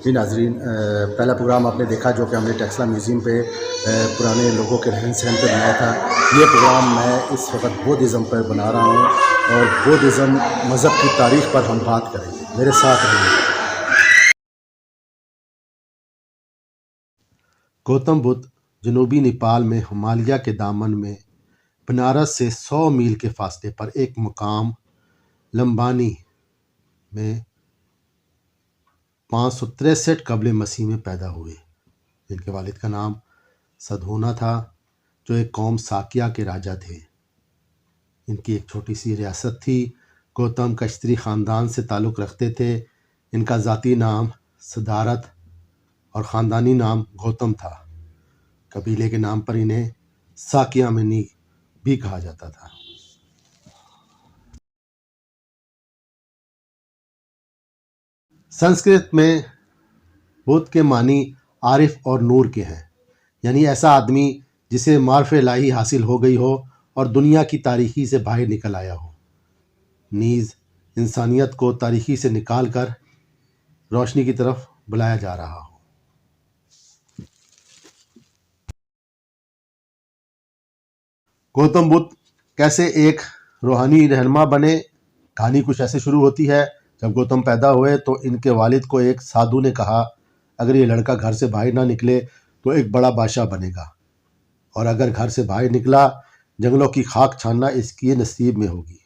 جی ناظرین، پہلا پروگرام آپ نے دیکھا جو کہ ہم نے ٹیکسلا میوزیم پہ پرانے لوگوں کے رہن سہن پہ بنایا تھا۔ یہ پروگرام میں اس وقت بودھزم پر بنا رہا ہوں اور بودھزم مذہب کی تاریخ پر ہم بات کریں گے، میرے ساتھ رہیے۔ گوتم بدھ جنوبی نیپال میں ہمالیہ کے دامن میں بنارس سے 100 میل کے فاصلے پر ایک مقام لمبانی میں 563 قبل مسیح میں پیدا ہوئے۔ ان کے والد کا نام سدھونا تھا، جو ایک قوم ساکیا کے راجا تھے۔ ان کی ایک چھوٹی سی ریاست تھی۔ گوتم کشتری خاندان سے تعلق رکھتے تھے۔ ان کا ذاتی نام سدھارتھ اور خاندانی نام گوتم تھا۔ قبیلے کے نام پر انہیں ساکیا منی بھی کہا جاتا تھا۔ سنسکرت میں بدھ کے معنی عارف اور نور کے ہیں، یعنی ایسا آدمی جسے معرفت الہی حاصل ہو گئی ہو اور دنیا کی تاریکی سے باہر نکل آیا ہو، نیز انسانیت کو تاریکی سے نکال کر روشنی کی طرف بلایا جا رہا ہو۔ گوتم بدھ کیسے ایک روحانی رہنما بنے؟ کہانی کچھ ایسے شروع ہوتی ہے۔ جب گوتم پیدا ہوئے تو ان کے والد کو ایک سادھو نے کہا، اگر یہ لڑکا گھر سے باہر نہ نکلے تو ایک بڑا بادشاہ بنے گا، اور اگر گھر سے باہر نکلا جنگلوں کی خاک چھاننا اس کی نصیب میں ہوگی۔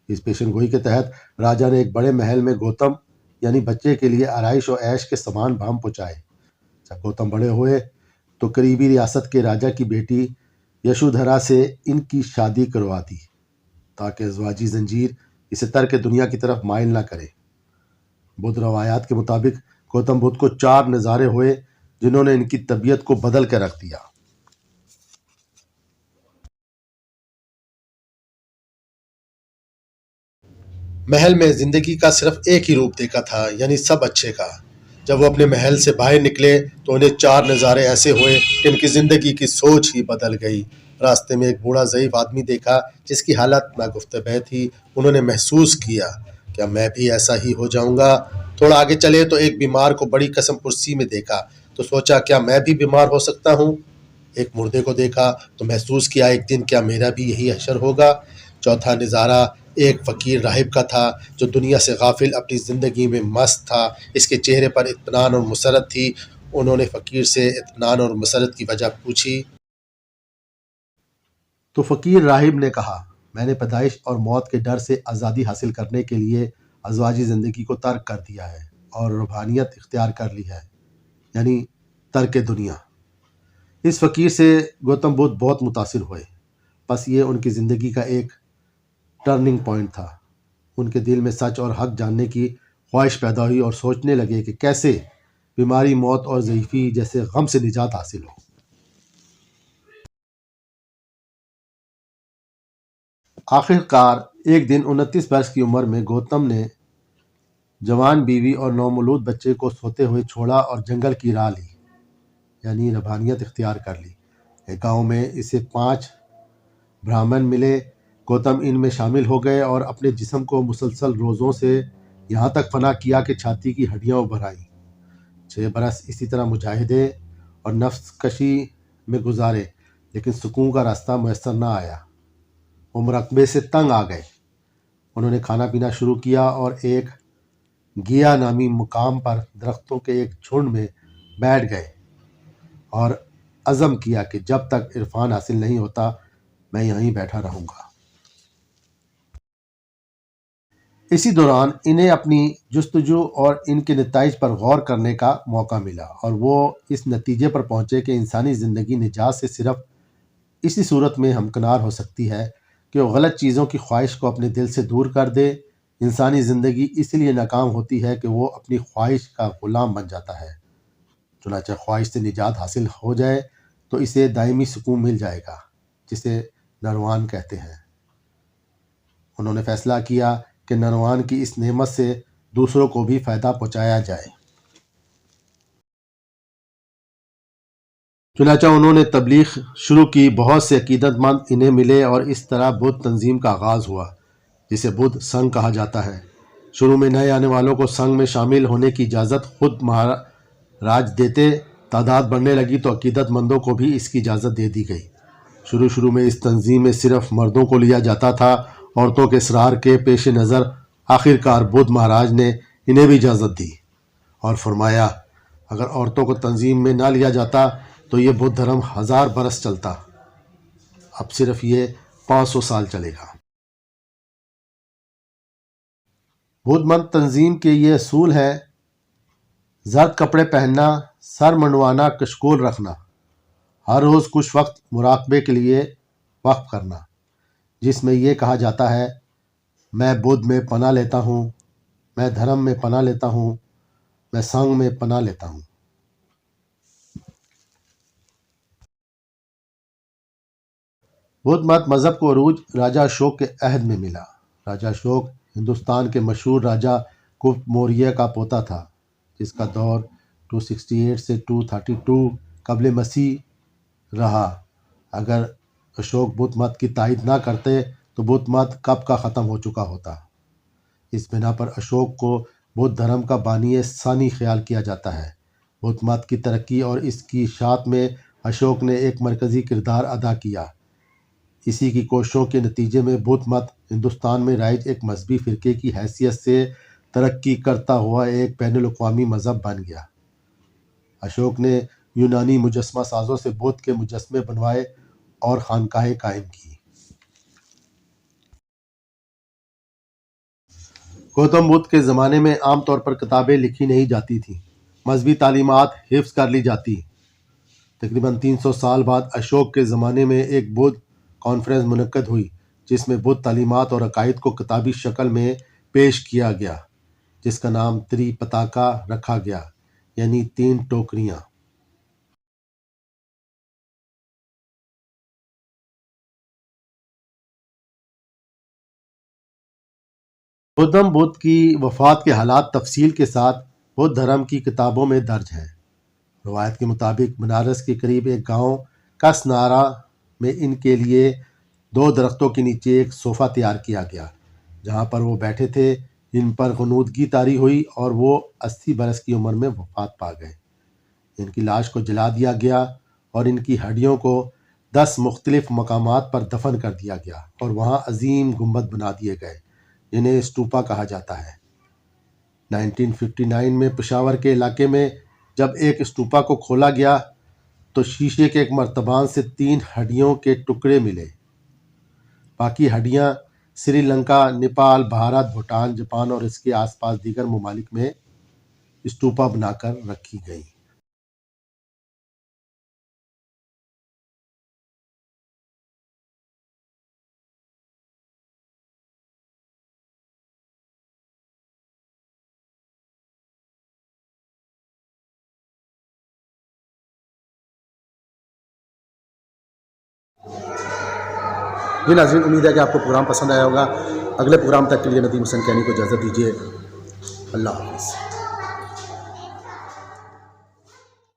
اس پیشن گوئی کے تحت راجا نے ایک بڑے محل میں گوتم یعنی بچے کے لیے آرائش و عیش کے سامان بام پہنچائے۔ جب گوتم بڑے ہوئے تو قریبی ریاست کے راجا کی بیٹی یشودھرا سے ان کی شادی کروا دی، تاکہ ازواجی زنجیر اسے ترک دنیا کی طرف مائل نہ کرے۔ بدھ روایات کے مطابق گوتم بدھ کو 4 نظارے ہوئے جنہوں نے ان کی طبیعت کو بدل کے رکھ دیا۔ محل میں زندگی کا صرف ایک ہی روپ دیکھا تھا، یعنی سب اچھے کا۔ جب وہ اپنے محل سے باہر نکلے تو انہیں 4 نظارے ایسے ہوئے کہ ان کی زندگی کی سوچ ہی بدل گئی۔ راستے میں ایک بوڑھا ضعیف آدمی دیکھا جس کی حالت ناگفتہ تھی۔ انہوں نے محسوس کیا کہ میں بھی ایسا ہی ہو جاؤں گا۔ تھوڑا آگے چلے تو ایک بیمار کو بڑی قسم پرسی میں دیکھا تو سوچا کیا میں بھی بیمار ہو سکتا ہوں۔ ایک مردے کو دیکھا تو محسوس کیا ایک دن کیا میرا بھی یہی حشر ہوگا۔ چوتھا نظارہ ایک فقیر راہب کا تھا جو دنیا سے غافل اپنی زندگی میں مست تھا۔ اس کے چہرے پر اطمینان اور مسرت تھی۔ انہوں نے فقیر سے اطمینان اور مسرت کی وجہ پوچھی تو فقیر راہب نے کہا، میں نے پیدائش اور موت کے ڈر سے آزادی حاصل کرنے کے لیے ازواجی زندگی کو ترک کر دیا ہے اور روحانیت اختیار کر لی ہے، یعنی ترک دنیا۔ اس فقیر سے گوتم بدھ بہت متاثر ہوئے۔ بس یہ ان کی زندگی کا ایک ٹرننگ پوائنٹ تھا۔ ان کے دل میں سچ اور حق جاننے کی خواہش پیدا ہوئی اور سوچنے لگے کہ کیسے بیماری، موت اور ضعیفی جیسے غم سے نجات حاصل ہو۔ آخر کار ایک دن 29 برس کی عمر میں گوتم نے جوان بیوی اور نومولود بچے کو سوتے ہوئے چھوڑا اور جنگل کی راہ لی، یعنی روحانیت اختیار کر لی۔ ایک گاؤں میں اسے 5 برہمن ملے۔ گوتم ان میں شامل ہو گئے اور اپنے جسم کو مسلسل روزوں سے یہاں تک فنا کیا کہ چھاتی کی ہڈیاں ابھر آئیں۔ 6 برس اسی طرح مجاہدے اور نفس کشی میں گزارے، لیکن سکون کا راستہ میسر نہ آیا۔ وہ مراقبے سے تنگ آ گئے۔ انہوں نے کھانا پینا شروع کیا اور ایک گیا نامی مقام پر درختوں کے ایک جھنڈ میں بیٹھ گئے اور عزم کیا کہ جب تک عرفان حاصل نہیں ہوتا میں یہیں بیٹھا رہوں گا۔ اسی دوران انہیں اپنی جستجو اور ان کے نتائج پر غور کرنے کا موقع ملا، اور وہ اس نتیجے پر پہنچے کہ انسانی زندگی نجات سے صرف اسی صورت میں ہمکنار ہو سکتی ہے کہ وہ غلط چیزوں کی خواہش کو اپنے دل سے دور کر دے۔ انسانی زندگی اس لیے ناکام ہوتی ہے کہ وہ اپنی خواہش کا غلام بن جاتا ہے۔ چنانچہ خواہش سے نجات حاصل ہو جائے تو اسے دائمی سکون مل جائے گا، جسے نروان کہتے ہیں۔ انہوں نے فیصلہ کیا کہ نروان کی اس نعمت سے دوسروں کو بھی فائدہ پہنچایا جائے۔ چنانچہ انہوں نے تبلیغ شروع کی۔ بہت سے عقیدت مند انہیں ملے اور اس طرح بدھ تنظیم کا آغاز ہوا، جسے بدھ سنگھ کہا جاتا ہے۔ شروع میں نئے آنے والوں کو سنگ میں شامل ہونے کی اجازت خود مہاراج دیتے، تعداد بڑھنے لگی تو عقیدت مندوں کو بھی اس کی اجازت دے دی گئی۔ شروع میں اس تنظیم میں صرف مردوں کو لیا جاتا تھا، عورتوں کے اصرار کے پیش نظر آخر کار بدھ مہاراج نے انہیں بھی اجازت دی اور فرمایا اگر عورتوں کو تنظیم میں نہ لیا جاتا تو یہ بدھ دھرم 1000 برس چلتا، اب صرف یہ 500 سال چلے گا۔ بدھ مت تنظیم کے یہ اصول ہے: زرد کپڑے پہننا، سر منڈوانا، کشکول رکھنا، ہر روز کچھ وقت مراقبے کے لیے وقف کرنا، جس میں یہ کہا جاتا ہے میں بدھ میں پناہ لیتا ہوں، میں دھرم میں پناہ لیتا ہوں، میں سنگ میں پناہ لیتا ہوں۔ بدھ مت مذہب کو عروج راجا اشوک کے عہد میں ملا۔ راجا اشوک ہندوستان کے مشہور راجا گپت موریہ کا پوتا تھا، جس کا دور 268 سے 232 قبل مسیح رہا۔ اگر اشوک بدھ مت کی تائید نہ کرتے تو بدھ مت کب کا ختم ہو چکا ہوتا۔ اس بنا پر اشوک کو بدھ دھرم کا بانی ثانی خیال کیا جاتا ہے۔ بدھ مت کی ترقی اور اس کی اشاعت میں اشوک نے ایک مرکزی کردار ادا کیا۔ اسی کی کوششوں کے نتیجے میں بدھ مت ہندوستان میں رائج ایک مذہبی فرقے کی حیثیت سے ترقی کرتا ہوا ایک بین الاقوامی مذہب بن گیا۔ اشوک نے یونانی مجسمہ سازوں سے بدھ کے مجسمے بنوائے اور خانقاہیں قائم کی۔ گوتم بدھ کے زمانے میں عام طور پر کتابیں لکھی نہیں جاتی تھیں، مذہبی تعلیمات حفظ کر لی جاتی۔ تقریباً 300 سال بعد اشوک کے زمانے میں ایک بدھ کانفرنس منعقد ہوئی جس میں بدھ تعلیمات اور عقائد کو کتابی شکل میں پیش کیا گیا، جس کا نام تری پتاکا رکھا گیا، یعنی 3 ٹوکریاں۔ گوتم بدھ کی وفات کے حالات تفصیل کے ساتھ بدھ دھرم کی کتابوں میں درج ہیں۔ روایت کے مطابق بنارس کے قریب ایک گاؤں کسنارا میں ان کے لیے 2 درختوں کے نیچے ایک صوفہ تیار کیا گیا، جہاں پر وہ بیٹھے تھے۔ ان پر غنودگی طاری ہوئی اور وہ 80 برس کی عمر میں وفات پا گئے۔ ان کی لاش کو جلا دیا گیا اور ان کی ہڈیوں کو 10 مختلف مقامات پر دفن کر دیا گیا اور وہاں عظیم گنبد بنا دیے گئے، جنہیں اسٹوپا کہا جاتا ہے۔ 1959 میں پشاور کے علاقے میں جب ایک اسٹوپا کو کھولا گیا تو شیشے کے ایک مرتبان سے 3 ہڈیوں کے ٹکڑے ملے۔ باقی ہڈیاں سری لنکا، نیپال، بھارت، بھوٹان، جاپان اور اس کے آس پاس دیگر ممالک میں اسٹوپا بنا کر رکھی گئیں۔ جی ناظرین، امید ہے کہ آپ کو پروگرام پسند آیا ہوگا۔ اگلے پروگرام تک کے لیے ندیم حسن کیانی کو اجازت دیجیے۔ اللہ حافظ۔